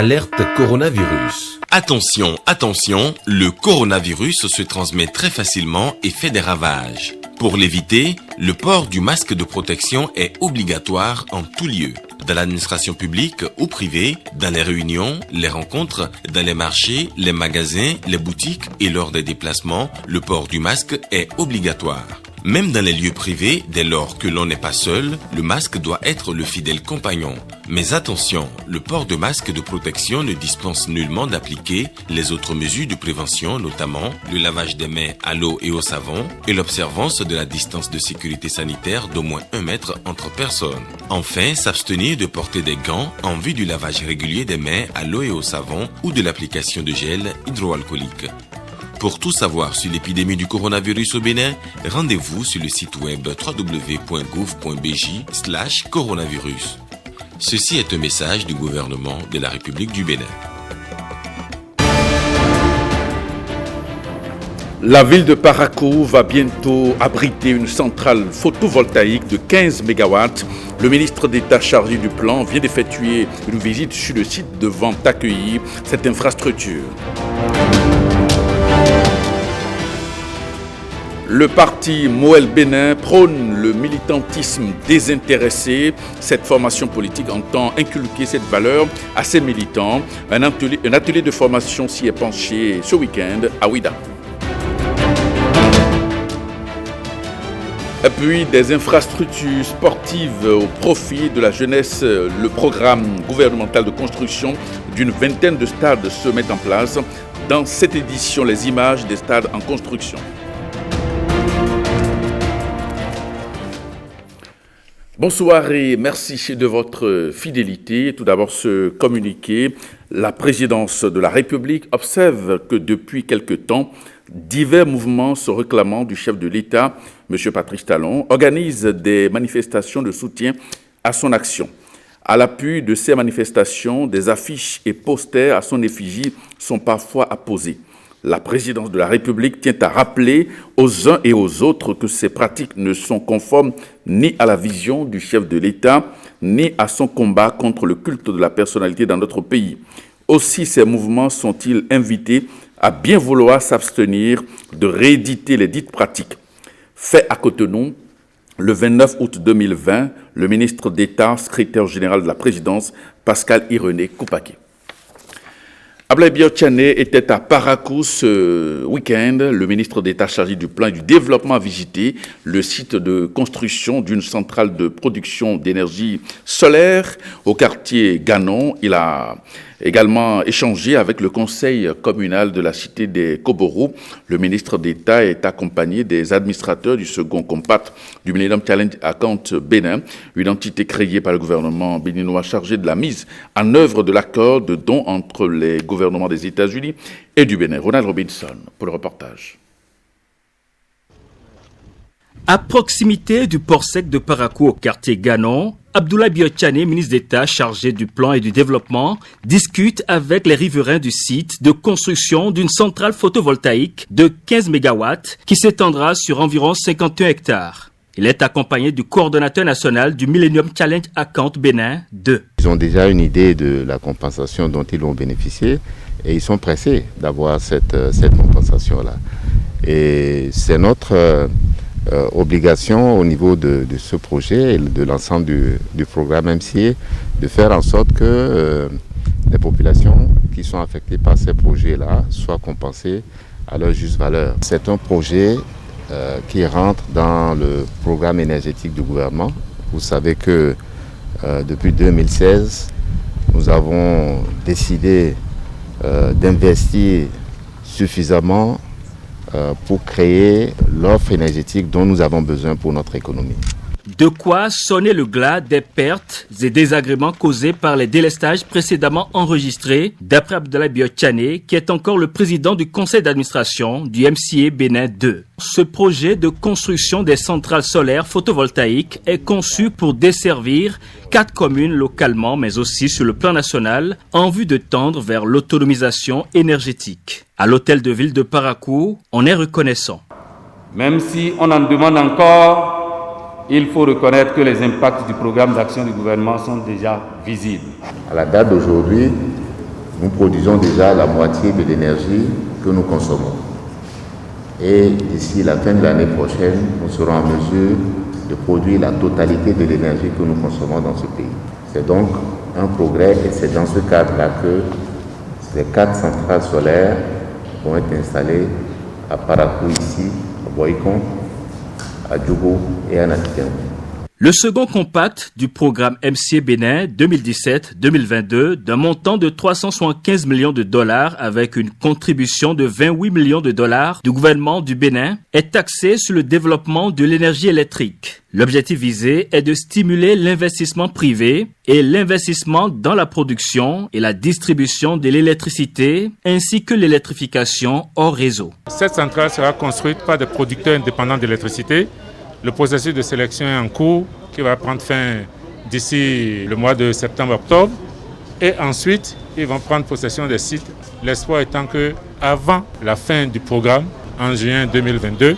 Alerte coronavirus. Attention, attention, le coronavirus se transmet très facilement et fait des ravages. Pour l'éviter, le port du masque de protection est obligatoire en tout lieu. Dans l'administration publique ou privée, dans les réunions, les rencontres, dans les marchés, les magasins, les boutiques et lors des déplacements, le port du masque est obligatoire. Même dans les lieux privés, dès lors que l'on n'est pas seul, le masque doit être le fidèle compagnon. Mais attention, le port de masque de protection ne dispense nullement d'appliquer les autres mesures de prévention, notamment le lavage des mains à l'eau et au savon et l'observance de la distance de sécurité sanitaire d'au moins 1 mètre entre personnes. Enfin, s'abstenir de porter des gants en vue du lavage régulier des mains à l'eau et au savon ou de l'application de gel hydroalcoolique. Pour tout savoir sur l'épidémie du coronavirus au Bénin, rendez-vous sur le site web www.gouv.bj/coronavirus. Ceci est un message du gouvernement de la République du Bénin. La ville de Parakou va bientôt abriter une centrale photovoltaïque de 15 MW. Le ministre d'État chargé du plan vient d'effectuer une visite sur le site devant accueillir cette infrastructure. Le parti Moël Bénin prône le militantisme désintéressé. Cette formation politique entend inculquer cette valeur à ses militants. Un atelier de formation s'y est penché ce week-end à Ouida. Et puis des infrastructures sportives au profit de la jeunesse. Le programme gouvernemental de construction d'une vingtaine de stades se met en place. Dans cette édition, les images des stades en construction. Bonsoir et merci de votre fidélité. Tout d'abord, ce communiqué. La présidence de la République observe que depuis quelque temps, divers mouvements se réclamant du chef de l'État, M. Patrice Talon, organisent des manifestations de soutien à son action. À l'appui de ces manifestations, des affiches et posters à son effigie sont parfois apposés. La présidence de la République tient à rappeler aux uns et aux autres que ces pratiques ne sont conformes ni à la vision du chef de l'État, ni à son combat contre le culte de la personnalité dans notre pays. Aussi, ces mouvements sont-ils invités à bien vouloir s'abstenir de rééditer les dites pratiques. Fait à Cotonou, le 29 août 2020, le ministre d'État, secrétaire général de la présidence, Pascal Irené Koupaki. Abdoulaye Biotchane était à Parakou ce week-end. Le ministre d'État chargé du plan et du développement a visité le site de construction d'une centrale de production d'énergie solaire au quartier Ganon. Il a également échangé avec le conseil communal de la cité des Koborou. Le ministre d'État est accompagné des administrateurs du second compact du Millennium Challenge Account Bénin, une entité créée par le gouvernement béninois chargée de la mise en œuvre de l'accord de don entre les gouvernements des États-Unis et du Bénin. Ronald Robinson pour le reportage. À proximité du port sec de Parakou au quartier Ganon, Abdoulaye Biotchane, ministre d'État chargé du plan et du développement, discute avec les riverains du site de construction d'une centrale photovoltaïque de 15 MW qui s'étendra sur environ 51 hectares. Il est accompagné du coordonnateur national du Millennium Challenge Account Bénin 2. Ils ont déjà une idée de la compensation dont ils vont bénéficier et ils sont pressés d'avoir cette compensation-là. Et c'est notre obligation au niveau de ce projet et de l'ensemble du programme MCA de faire en sorte que les populations qui sont affectées par ces projets-là soient compensées à leur juste valeur. C'est un projet qui rentre dans le programme énergétique du gouvernement. Vous savez que depuis 2016, nous avons décidé d'investir suffisamment pour créer l'offre énergétique dont nous avons besoin pour notre économie. De quoi sonner le glas des pertes et désagréments causés par les délestages précédemment enregistrés, d'après Abdoulaye Biotchane, qui est encore le président du conseil d'administration du MCA Bénin 2. Ce projet de construction des centrales solaires photovoltaïques est conçu pour desservir 4 communes localement, mais aussi sur le plan national, en vue de tendre vers l'autonomisation énergétique. À l'hôtel de ville de Parakou, on est reconnaissant. Même si on en demande encore, il faut reconnaître que les impacts du programme d'action du gouvernement sont déjà visibles. À la date d'aujourd'hui, nous produisons déjà la moitié de l'énergie que nous consommons. Et d'ici la fin de l'année prochaine, nous serons en mesure de produire la totalité de l'énergie que nous consommons dans ce pays. C'est donc un progrès et c'est dans ce cadre-là que ces 4 centrales solaires vont être installées à Parakou ici, à Boïkon, à Djougou et à Natiken. Le second compact du programme MCA Bénin 2017-2022 d'un montant de 375 millions de dollars avec une contribution de 28 millions de dollars du gouvernement du Bénin est axé sur le développement de l'énergie électrique. L'objectif visé est de stimuler l'investissement privé et l'investissement dans la production et la distribution de l'électricité ainsi que l'électrification hors réseau. Cette centrale sera construite par des producteurs indépendants d'électricité. Le processus de sélection est en cours qui va prendre fin d'ici le mois de septembre-octobre. Et ensuite, ils vont prendre possession des sites. L'espoir étant qu'avant la fin du programme, en juin 2022,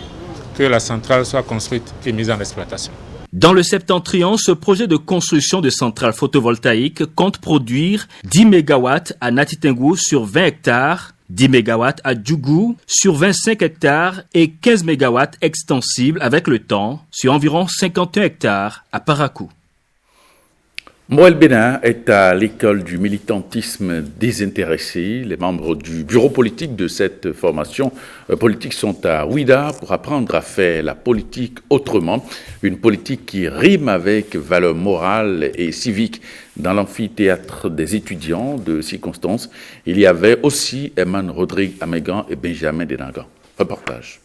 que la centrale soit construite et mise en exploitation. Dans le septentrion, ce projet de construction de centrales photovoltaïques compte produire 10 MW à Natitengou sur 20 hectares, 10 MW à Djougou sur 25 hectares et 15 MW extensibles avec le temps sur environ 51 hectares à Parakou. Moël Bénin est à l'école du militantisme désintéressé. Les membres du bureau politique de cette formation politique sont à Ouida pour apprendre à faire la politique autrement. Une politique qui rime avec valeurs morales et civiques. Dans l'amphithéâtre des étudiants de circonstance, il y avait aussi Eman Rodrigue Amégan et Benjamin Denangan. Reportage.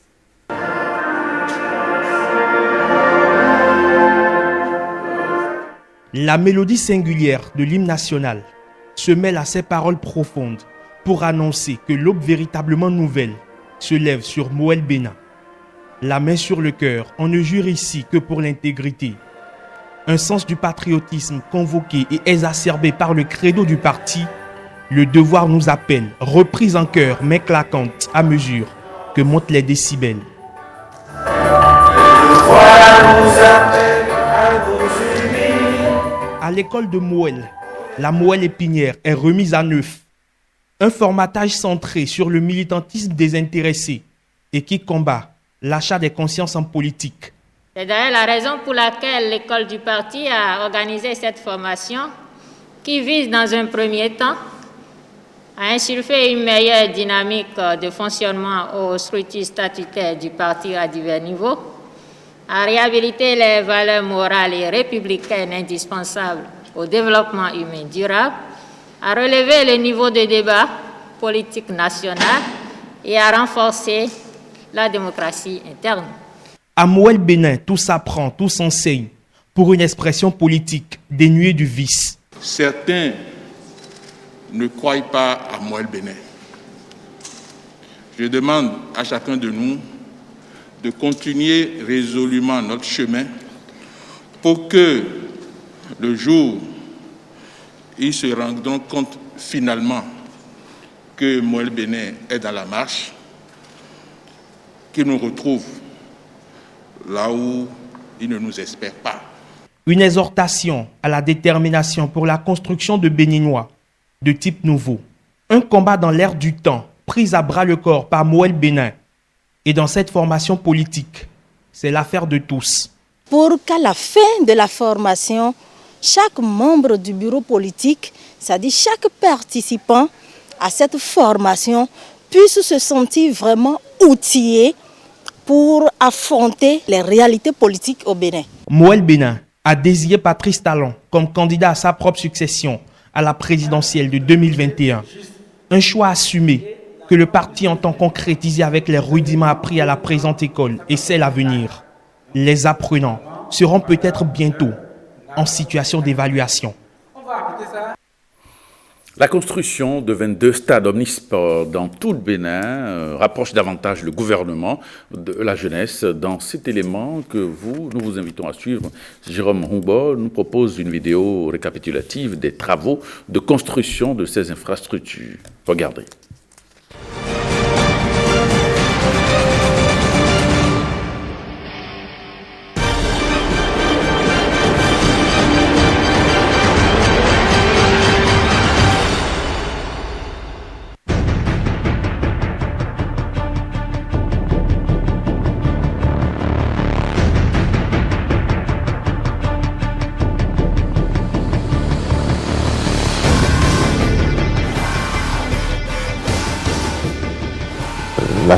La mélodie singulière de l'hymne national se mêle à ces paroles profondes pour annoncer que l'aube véritablement nouvelle se lève sur Moël Bénin. La main sur le cœur, on ne jure ici que pour l'intégrité. Un sens du patriotisme convoqué et exacerbé par le credo du parti, le devoir nous appelle, reprise en chœur, mais claquante à mesure que montent les décibels. À l'école de Moël, la Moël épinière est remise à neuf. Un formatage centré sur le militantisme désintéressé et qui combat l'achat des consciences en politique. C'est d'ailleurs la raison pour laquelle l'école du parti a organisé cette formation qui vise dans un premier temps à insuffler une meilleure dynamique de fonctionnement au scrutin statutaire du parti à divers niveaux, à réhabiliter les valeurs morales et républicaines indispensables au développement humain durable, à relever le niveau de débat politique national et à renforcer la démocratie interne. À Moël Bénin, tout s'apprend, tout s'enseigne pour une expression politique dénuée du vice. Certains ne croient pas à Moël Bénin. Je demande à chacun de nous de continuer résolument notre chemin pour que le jour où ils se rendront compte finalement que Moël Bénin est dans la marche, qu'ils nous retrouvent là où ils ne nous espèrent pas. Une exhortation à la détermination pour la construction de Béninois de type nouveau. Un combat dans l'air du temps, pris à bras le corps par Moël Bénin. Et dans cette formation politique, c'est l'affaire de tous. Pour qu'à la fin de la formation, chaque membre du bureau politique, c'est-à-dire chaque participant à cette formation, puisse se sentir vraiment outillé pour affronter les réalités politiques au Bénin. Moël Bénin a désigné Patrice Talon comme candidat à sa propre succession à la présidentielle de 2021. Un choix assumé que le parti entend concrétiser avec les rudiments appris à la présente école et celle à venir. Les apprenants seront peut-être bientôt en situation d'évaluation. La construction de 22 stades omnisports dans tout le Bénin rapproche davantage le gouvernement de la jeunesse. Dans cet élément que nous vous invitons à suivre, Jérôme Humbo nous propose une vidéo récapitulative des travaux de construction de ces infrastructures. Regardez.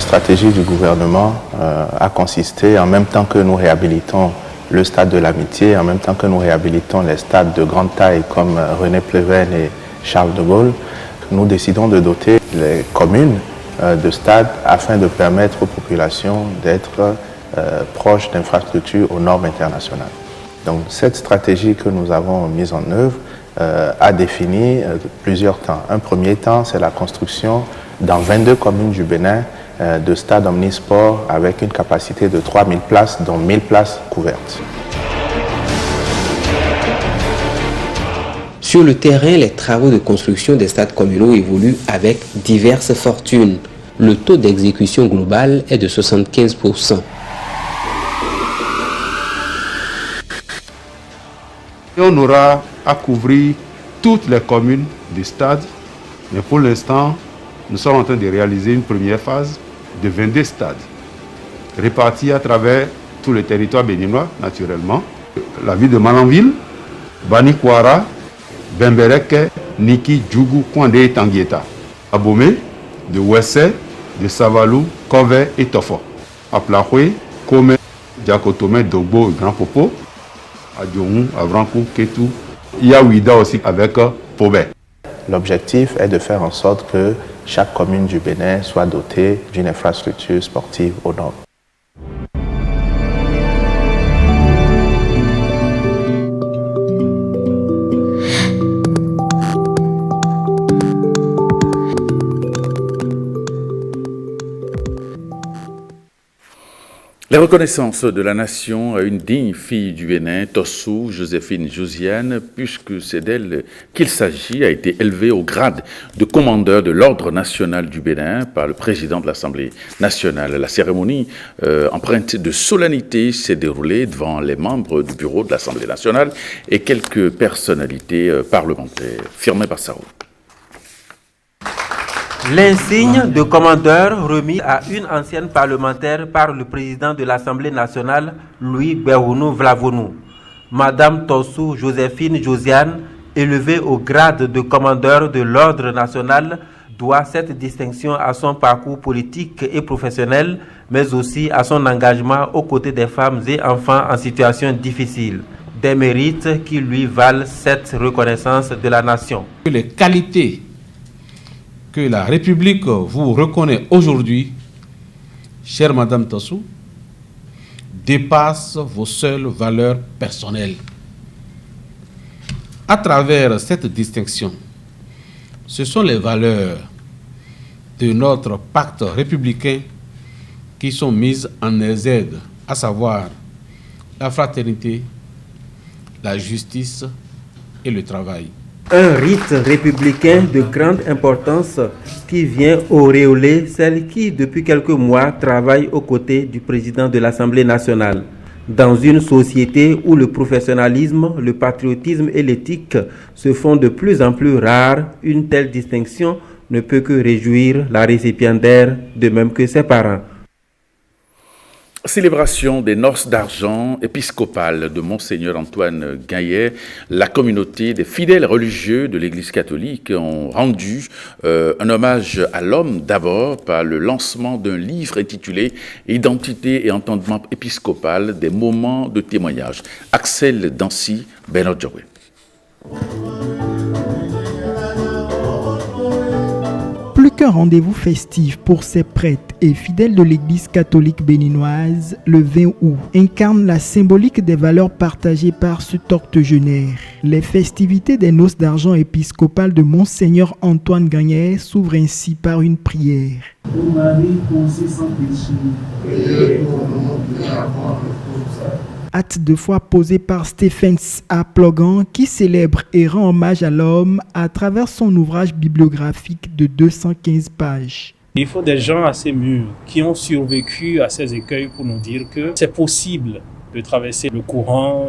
stratégie du gouvernement a consisté, en même temps que nous réhabilitons le stade de l'Amitié, en même temps que nous réhabilitons les stades de grande taille comme René Pleven et Charles de Gaulle, nous décidons de doter les communes de stades afin de permettre aux populations d'être proches d'infrastructures aux normes internationales. Donc cette stratégie que nous avons mise en œuvre a défini plusieurs temps. Un premier temps, c'est la construction dans 22 communes du Bénin de stades omnisports avec une capacité de 3000 places, dont 1000 places couvertes. Sur le terrain, les travaux de construction des stades communaux évoluent avec diverses fortunes. Le taux d'exécution global est de 75%. Et on aura à couvrir toutes les communes du stade, mais pour l'instant, nous sommes en train de réaliser une première phase de 22 stades, répartis à travers tout le territoire béninois, naturellement. La ville de Malanville, Banikwara, Bembereke, Niki, Djougou, Kwande et Tanguieta. Abomey, de Wessé, de Savalou, Kové et Tofo. À Plahoué, Kome, Diakotome, Dogbo et Grand Popo. À Djongou, à Vrankou, Ketou. Il y a Ouida aussi avec Pobé. L'objectif est de faire en sorte que chaque commune du Bénin soit dotée d'une infrastructure sportive aux normes. Les reconnaissances de la nation à une digne fille du Bénin, Tossou Joséphine Josiane, puisque c'est d'elle qu'il s'agit, a été élevée au grade de commandeur de l'Ordre national du Bénin par le président de l'Assemblée nationale. La cérémonie empreinte de solennité s'est déroulée devant les membres du bureau de l'Assemblée nationale et quelques personnalités parlementaires. Firmin Bassaro. L'insigne de commandeur remis à une ancienne parlementaire par le président de l'Assemblée nationale, Louis Béhounou Vlavonou. Madame Tossou Joséphine Josiane, élevée au grade de commandeur de l'Ordre national, doit cette distinction à son parcours politique et professionnel, mais aussi à son engagement aux côtés des femmes et enfants en situation difficile. Des mérites qui lui valent cette reconnaissance de la nation. Les qualités que la République vous reconnaît aujourd'hui, chère Madame Tossou, dépasse vos seules valeurs personnelles. À travers cette distinction, ce sont les valeurs de notre pacte républicain qui sont mises en exergue, à savoir la fraternité, la justice et le travail. Un rite républicain de grande importance qui vient auréoler celle qui, depuis quelques mois, travaille aux côtés du président de l'Assemblée nationale. Dans une société où le professionnalisme, le patriotisme et l'éthique se font de plus en plus rares, une telle distinction ne peut que réjouir la récipiendaire, de même que ses parents. Célébration des noces d'argent épiscopales de Monseigneur Antoine Gaillet, la communauté des fidèles religieux de l'Église catholique ont rendu un hommage à l'homme d'abord par le lancement d'un livre intitulé « Identité et entendement épiscopal, des moments de témoignage ». Axel Dancy, Bernard Djawé. Plus qu'un rendez-vous festif pour ces prêtres et fidèles de l'Église catholique béninoise, le 20 août incarne la symbolique des valeurs partagées par ce octogénaire. Les festivités des noces d'argent épiscopales de Monseigneur Antoine Gaillet s'ouvrent ainsi par une prière. Ô Marie, conçue sans péché, priez pour nous qui avons le pouvoir. Acte de foi posé par Stephens A. Plogan qui célèbre et rend hommage à l'homme à travers son ouvrage bibliographique de 215 pages. Il faut des gens assez mûrs qui ont survécu à ces écueils pour nous dire que c'est possible de traverser le courant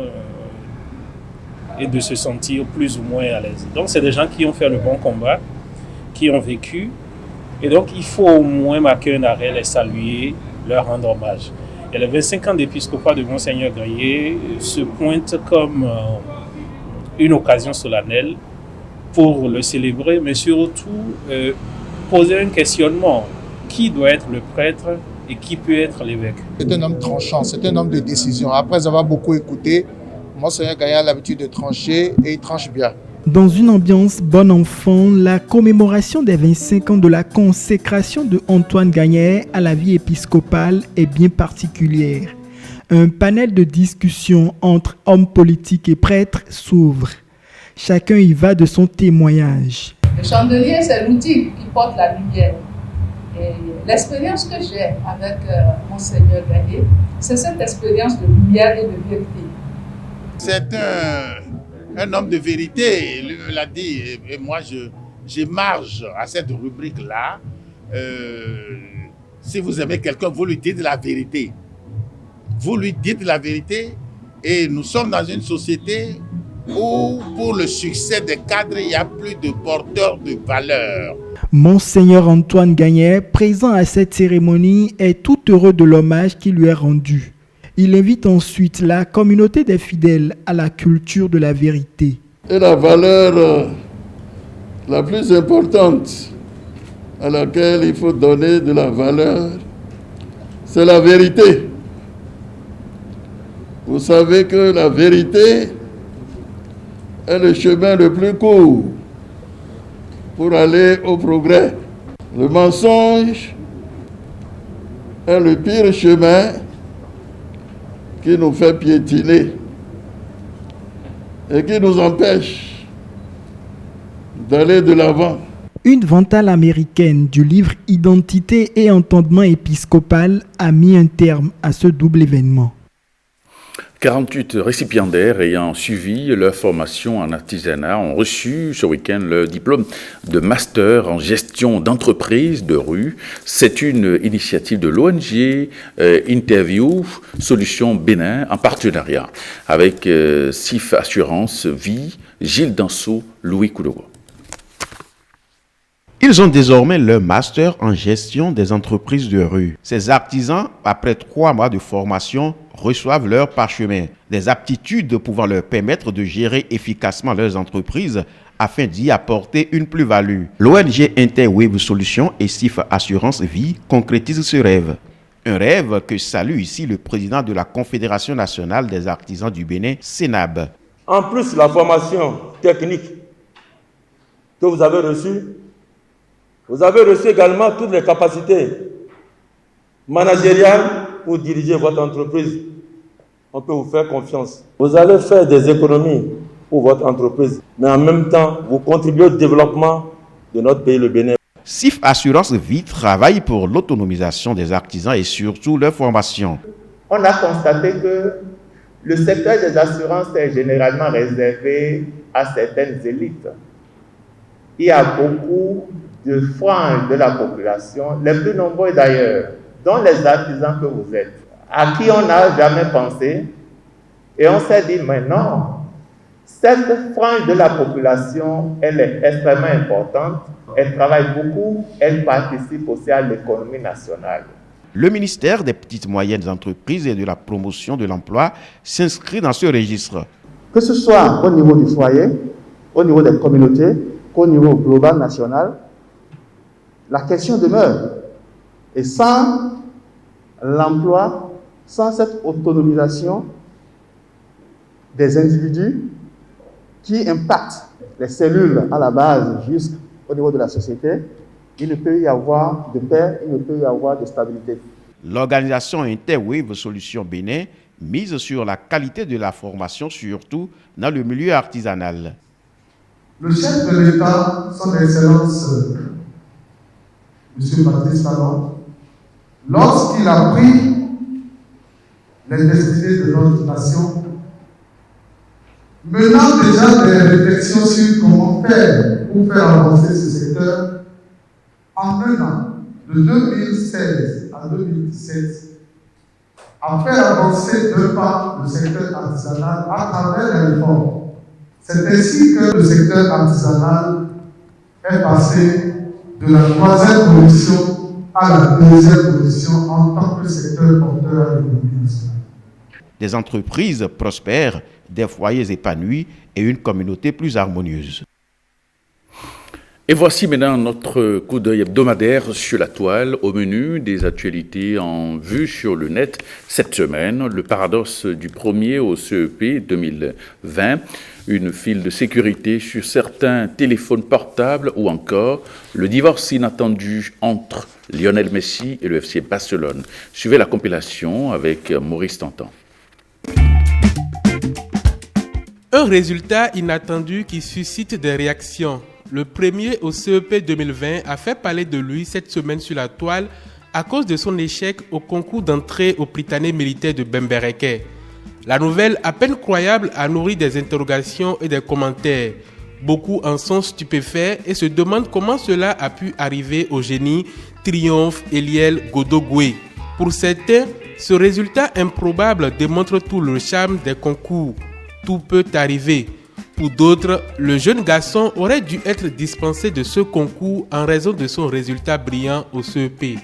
et de se sentir plus ou moins à l'aise. Donc c'est des gens qui ont fait le bon combat, qui ont vécu, et donc il faut au moins marquer un arrêt, les saluer, leur rendre hommage. Et les 25 ans d'épiscopat de Monseigneur Gaillet se pointe comme une occasion solennelle pour le célébrer, mais surtout poser un questionnement qui doit être le prêtre et qui peut être l'évêque. C'est un homme tranchant, c'est un homme de décision. Après avoir beaucoup écouté, Monseigneur Gagné a l'habitude de trancher et il tranche bien. Dans une ambiance bon enfant, la commémoration des 25 ans de la consécration de Antoine Gagné à la vie épiscopale est bien particulière. Un panel de discussion entre hommes politiques et prêtres s'ouvre. Chacun y va de son témoignage. Le chandelier, c'est l'outil qui porte la lumière. Et l'expérience que j'ai avec Monseigneur Gagné, c'est cette expérience de lumière et de vérité. C'est un homme de vérité, il l'a dit, et moi j'émarge à cette rubrique-là. Si vous aimez quelqu'un, vous lui dites la vérité. Vous lui dites la vérité, et nous sommes dans une société où pour le succès des cadres, il n'y a plus de porteurs de valeurs. Monseigneur Antoine Gagné, présent à cette cérémonie, est tout heureux de l'hommage qui lui est rendu. Il invite ensuite la communauté des fidèles à la culture de la vérité. Et la valeur la plus importante à laquelle il faut donner de la valeur, c'est la vérité. Vous savez que la vérité est le chemin le plus court pour aller au progrès. Le mensonge est le pire chemin qui nous fait piétiner et qui nous empêche d'aller de l'avant. Une vantale américaine du livre Identité et entendement épiscopal a mis un terme à ce double événement. 48 récipiendaires ayant suivi leur formation en artisanat ont reçu ce week-end le diplôme de master en gestion d'entreprise de rue. C'est une initiative de l'ONG Interview Solutions Bénin en partenariat avec CIF Assurance Vie, Gilles Danso, Louis Koulogo. Ils ont désormais leur master en gestion des entreprises de rue. Ces artisans, après 3 mois de formation, reçoivent leur parchemin, des aptitudes pouvant leur permettre de gérer efficacement leurs entreprises afin d'y apporter une plus-value. L'ONG Interwave Solutions et CIF Assurance Vie concrétisent ce rêve. Un rêve que salue ici le président de la Confédération nationale des artisans du Bénin, CENAB. En plus, la formation technique que vous avez reçue également toutes les capacités managériales pour diriger votre entreprise. On peut vous faire confiance. Vous allez faire des économies pour votre entreprise, mais en même temps, vous contribuez au développement de notre pays, le Bénin. CIF Assurance Vie travaille pour l'autonomisation des artisans et surtout leur formation. On a constaté que le secteur des assurances est généralement réservé à certaines élites. Il y a beaucoup de franges de la population, les plus nombreux d'ailleurs, dont les artisans que vous êtes, à qui on n'a jamais pensé, et on s'est dit, mais non, cette frange de la population, elle est extrêmement importante, elle travaille beaucoup, elle participe aussi à l'économie nationale. Le ministère des Petites et Moyennes Entreprises et de la Promotion de l'Emploi s'inscrit dans ce registre. Que ce soit au niveau du foyer, au niveau des communautés, qu'au niveau global national, la question demeure. Et sans l'emploi, sans cette autonomisation des individus qui impactent les cellules à la base jusqu'au niveau de la société, il ne peut y avoir de paix, il ne peut y avoir de stabilité. L'organisation Interwave Solutions Bénin mise sur la qualité de la formation, surtout dans le milieu artisanal. Le chef de l'État, son Excellence, M. Patrice Talon, lorsqu'il a pris les destinées de notre nation, menant déjà des réflexions sur comment faire pour faire avancer ce secteur, en un an, de 2016 à 2017, a fait avancer d'un pas le secteur artisanal à travers les réformes. C'est ainsi que le secteur artisanal est passé de la 3e position à la 2e position en tant que secteur porteur à l'économie nationale. Des entreprises prospères, des foyers épanouis et une communauté plus harmonieuse. Et voici maintenant notre coup d'œil hebdomadaire sur la toile. Au menu des actualités en vue sur le net cette semaine, le paradoxe du premier au CEP 2020, une file de sécurité sur certains téléphones portables ou encore le divorce inattendu entre Lionel Messi et le FC Barcelone. Suivez la compilation avec Maurice Tantan. Un résultat inattendu qui suscite des réactions. Le premier au CEP 2020 a fait parler de lui cette semaine sur la toile à cause de son échec au concours d'entrée au Prytanée militaire de Bembereke. La nouvelle, à peine croyable, a nourri des interrogations et des commentaires. Beaucoup en sont stupéfaits et se demandent comment cela a pu arriver au génie Triomphe Eliel Godogwe. Pour certains, ce résultat improbable démontre tout le charme des concours. Tout peut arriver. Pour d'autres, le jeune garçon aurait dû être dispensé de ce concours en raison de son résultat brillant au CEP.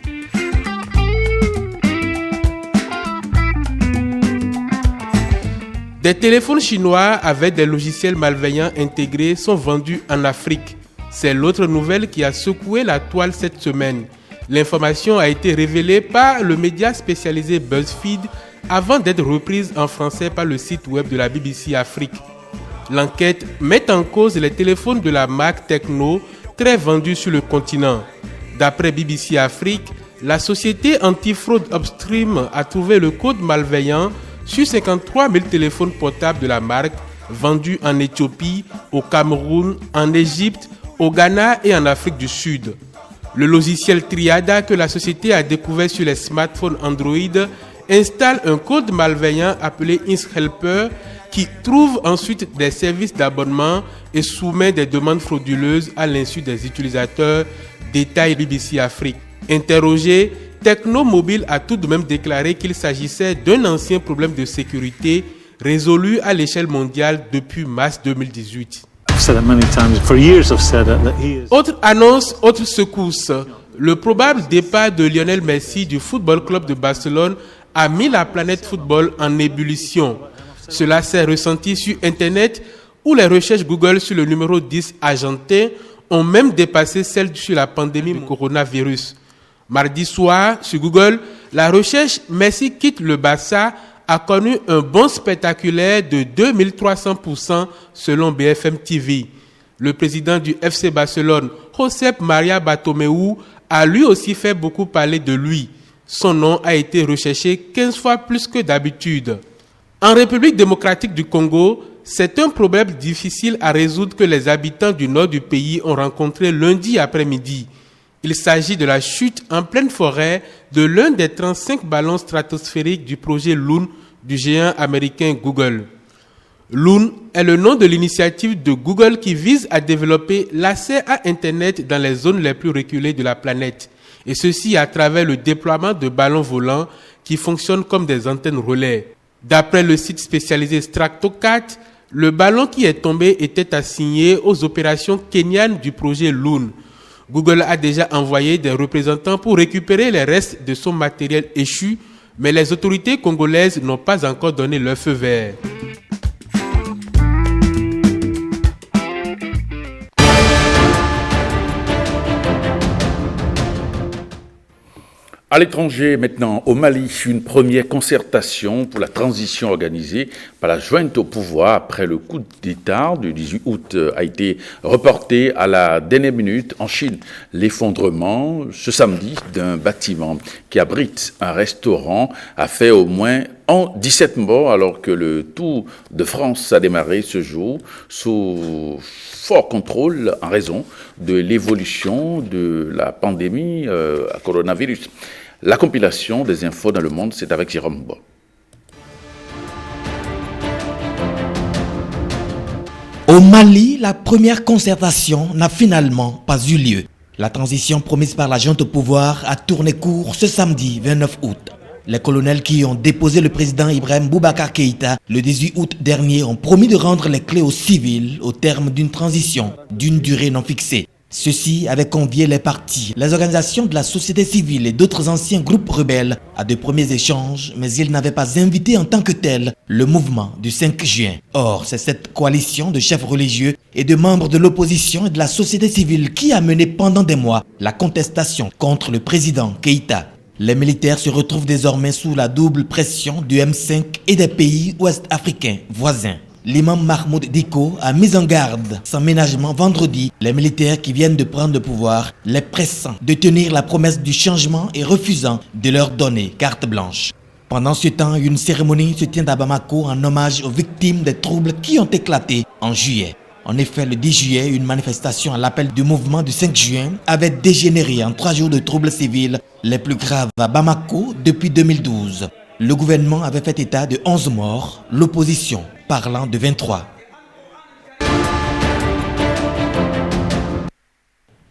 Des téléphones chinois avec des logiciels malveillants intégrés sont vendus en Afrique. C'est l'autre nouvelle qui a secoué la toile cette semaine. L'information a été révélée par le média spécialisé BuzzFeed avant d'être reprise en français par le site web de la BBC Afrique. L'enquête met en cause les téléphones de la marque Tecno, très vendus sur le continent. D'après BBC Afrique, la société anti-fraude Upstream a trouvé le code malveillant sur 53 000 téléphones portables de la marque, vendus en Éthiopie, au Cameroun, en Égypte, au Ghana et en Afrique du Sud. Le logiciel Triada que la société a découvert sur les smartphones Android installe un code malveillant appelé InsHelper qui trouve ensuite des services d'abonnement et soumet des demandes frauduleuses à l'insu des utilisateurs, détaille BBC Afrique. Interrogé, Tecno Mobile a tout de même déclaré qu'il s'agissait d'un ancien problème de sécurité résolu à l'échelle mondiale depuis mars 2018. Autre annonce, autre secousse. Le probable départ de Lionel Messi du Football Club de Barcelone a mis la planète football en ébullition. Cela s'est ressenti sur Internet où les recherches Google sur le numéro 10 argentin ont même dépassé celles sur la pandémie du coronavirus. Mardi soir, sur Google, la recherche Messi quitte le Barça a connu un bond spectaculaire de 2300% selon BFM TV. Le président du FC Barcelone, Josep Maria Bartomeu, a lui aussi fait beaucoup parler de lui. Son nom a été recherché 15 fois plus que d'habitude. En République démocratique du Congo, c'est un problème difficile à résoudre que les habitants du nord du pays ont rencontré lundi après-midi. Il s'agit de la chute en pleine forêt de l'un des 35 ballons stratosphériques du projet Loon du géant américain Google. Loon est le nom de l'initiative de Google qui vise à développer l'accès à Internet dans les zones les plus reculées de la planète, et ceci à travers le déploiement de ballons volants qui fonctionnent comme des antennes relais. D'après le site spécialisé Stratocat, le ballon qui est tombé était assigné aux opérations kenyanes du projet Loon. Google a déjà envoyé des représentants pour récupérer les restes de son matériel échu, mais les autorités congolaises n'ont pas encore donné leur feu vert. À l'étranger, maintenant, au Mali, une première concertation pour la transition organisée par la junte au pouvoir après le coup d'État du 18 août a été reportée à la dernière minute en Chine. L'effondrement, ce samedi, d'un bâtiment qui abrite un restaurant a fait au moins 17 morts alors que le Tour de France a démarré ce jour sous fort contrôle en raison de l'évolution de la pandémie à coronavirus. La compilation des infos dans le monde, c'est avec Jérôme Bo. Au Mali, la première concertation n'a finalement pas eu lieu. La transition promise par la junte au pouvoir a tourné court ce samedi 29 août. Les colonels qui ont déposé le président Ibrahim Boubacar Keïta le 18 août dernier ont promis de rendre les clés aux civils au terme d'une transition d'une durée non fixée. Ceux-ci avaient convié les partis, les organisations de la société civile et d'autres anciens groupes rebelles à de premiers échanges, mais ils n'avaient pas invité en tant que tel le mouvement du 5 juin. Or, c'est cette coalition de chefs religieux et de membres de l'opposition et de la société civile qui a mené pendant des mois la contestation contre le président Keïta. Les militaires se retrouvent désormais sous la double pression du M5 et des pays ouest-africains voisins. L'imam Mahmoud Diko a mis en garde sans ménagement vendredi les militaires qui viennent de prendre le pouvoir, les pressant de tenir la promesse du changement et refusant de leur donner carte blanche. Pendant ce temps, une cérémonie se tient à Bamako en hommage aux victimes des troubles qui ont éclaté en juillet. En effet, le 10 juillet, une manifestation à l'appel du mouvement du 5 juin avait dégénéré en 3 jours de troubles civils les plus graves à Bamako depuis 2012. Le gouvernement avait fait état de 11 morts, l'opposition parlant de 23.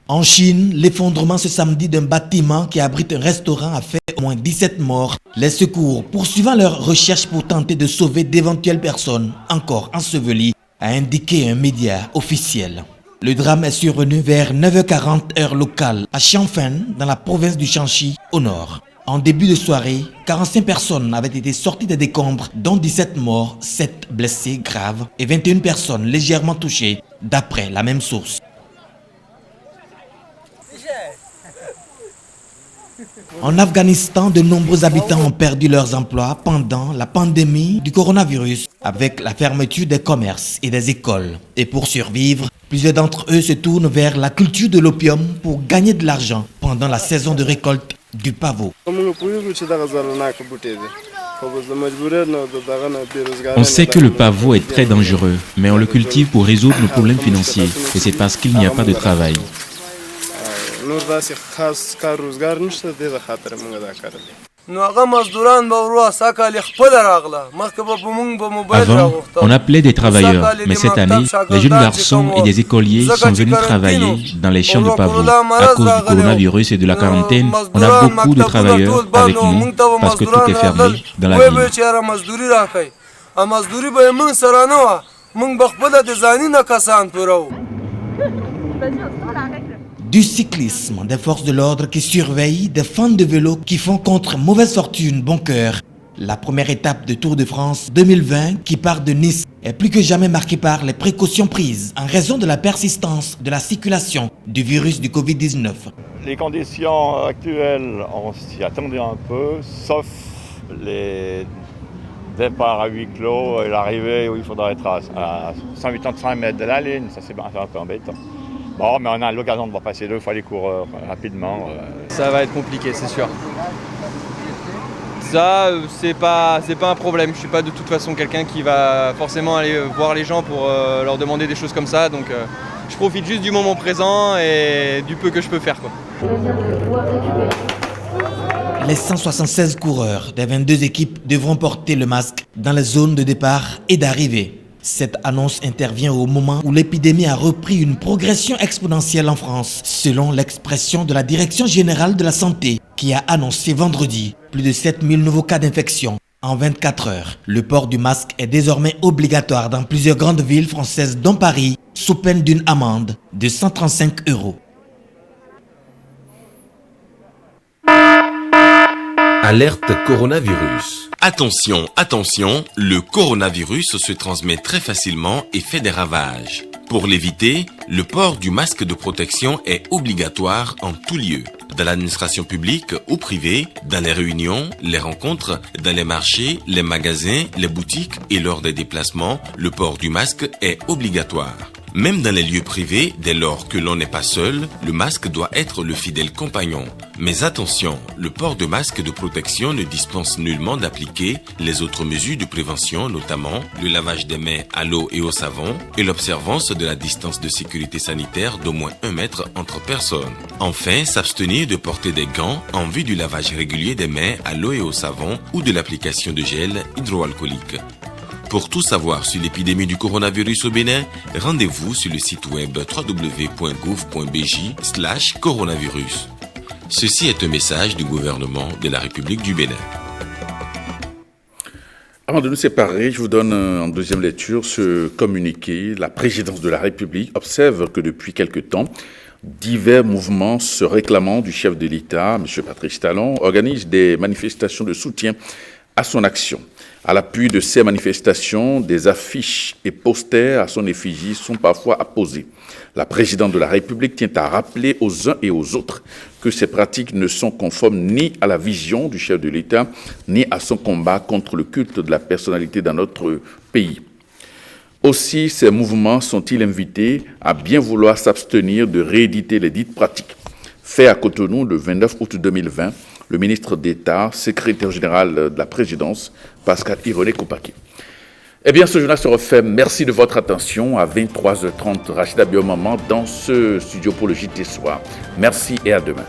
En Chine, l'effondrement ce samedi d'un bâtiment qui abrite un restaurant a fait au moins 17 morts. Les secours, poursuivant leurs recherches pour tenter de sauver d'éventuelles personnes encore ensevelies, a indiqué un média officiel. Le drame est survenu vers 9h40 heure locale à Xianfen, dans la province du Shanxi, au nord. En début de soirée, 45 personnes avaient été sorties des décombres, dont 17 morts, 7 blessés graves et 21 personnes légèrement touchées, d'après la même source. En Afghanistan, de nombreux habitants ont perdu leurs emplois pendant la pandémie du coronavirus, avec la fermeture des commerces et des écoles. Et pour survivre, plusieurs d'entre eux se tournent vers la culture de l'opium pour gagner de l'argent pendant la saison de récolte du pavot. On sait que le pavot est très dangereux, mais on le cultive pour résoudre nos problèmes financiers, et c'est parce qu'il n'y a pas de travail. Avant, on appelait des travailleurs, mais cette année, les jeunes garçons et des écoliers sont venus travailler dans les champs de pavot. À cause du coronavirus et de la quarantaine, on a beaucoup de travailleurs avec nous parce que tout est fermé dans la ville. Du cyclisme, des forces de l'ordre qui surveillent, des fans de vélo qui font contre mauvaise fortune bon cœur. La première étape de Tour de France 2020 qui part de Nice est plus que jamais marquée par les précautions prises en raison de la persistance de la circulation du virus du Covid-19. Les conditions actuelles, on s'y attendait un peu, sauf les départs à huis clos et l'arrivée où il faudra être à 185 mètres de la ligne, ça c'est un peu embêtant. Bon, mais on a l'occasion de voir passer 2 fois les coureurs rapidement. Ça va être compliqué, c'est sûr. Ça, c'est pas un problème. Je suis pas de toute façon quelqu'un qui va forcément aller voir les gens pour leur demander des choses comme ça. Donc, je profite juste du moment présent et du peu que je peux faire, quoi. Les 176 coureurs des 22 équipes devront porter le masque dans les zones de départ et d'arrivée. Cette annonce intervient au moment où l'épidémie a repris une progression exponentielle en France, selon l'expression de la Direction générale de la santé, qui a annoncé vendredi plus de 7000 nouveaux cas d'infection en 24 heures. Le port du masque est désormais obligatoire dans plusieurs grandes villes françaises, dont Paris, sous peine d'une amende de 135 €. Alerte coronavirus. Attention, attention, le coronavirus se transmet très facilement et fait des ravages. Pour l'éviter, le port du masque de protection est obligatoire en tout lieu. Dans l'administration publique ou privée, dans les réunions, les rencontres, dans les marchés, les magasins, les boutiques et lors des déplacements, le port du masque est obligatoire. Même dans les lieux privés, dès lors que l'on n'est pas seul, le masque doit être le fidèle compagnon. Mais attention, le port de masque de protection ne dispense nullement d'appliquer les autres mesures de prévention, notamment le lavage des mains à l'eau et au savon et l'observance de la distance de sécurité sanitaire d'au moins 1 mètre entre personnes. Enfin, s'abstenir de porter des gants en vue du lavage régulier des mains à l'eau et au savon ou de l'application de gel hydroalcoolique. Pour tout savoir sur l'épidémie du coronavirus au Bénin, rendez-vous sur le site web www.gouv.bj/coronavirus. Ceci est un message du gouvernement de la République du Bénin. Avant de nous séparer, je vous donne en deuxième lecture ce communiqué. La présidence de la République observe que depuis quelque temps, Divers mouvements se réclamant du chef de l'État, M. Patrice Talon, organisent des manifestations de soutien à son action. À l'appui de ces manifestations, des affiches et posters à son effigie sont parfois apposés. La présidente de la République tient à rappeler aux uns et aux autres que ces pratiques ne sont conformes ni à la vision du chef de l'État, ni à son combat contre le culte de la personnalité dans notre pays. Aussi, ces mouvements sont-ils invités à bien vouloir s'abstenir de rééditer les dites pratiques. Fait à Cotonou le 29 août 2020, le ministre d'État, secrétaire général de la présidence, Pascal Ironé Koupaki. Eh bien, ce journal se refait. Merci de votre attention. À 23h30, Rachida Biomaman dans ce studio pour le JT Soir. Merci et à demain.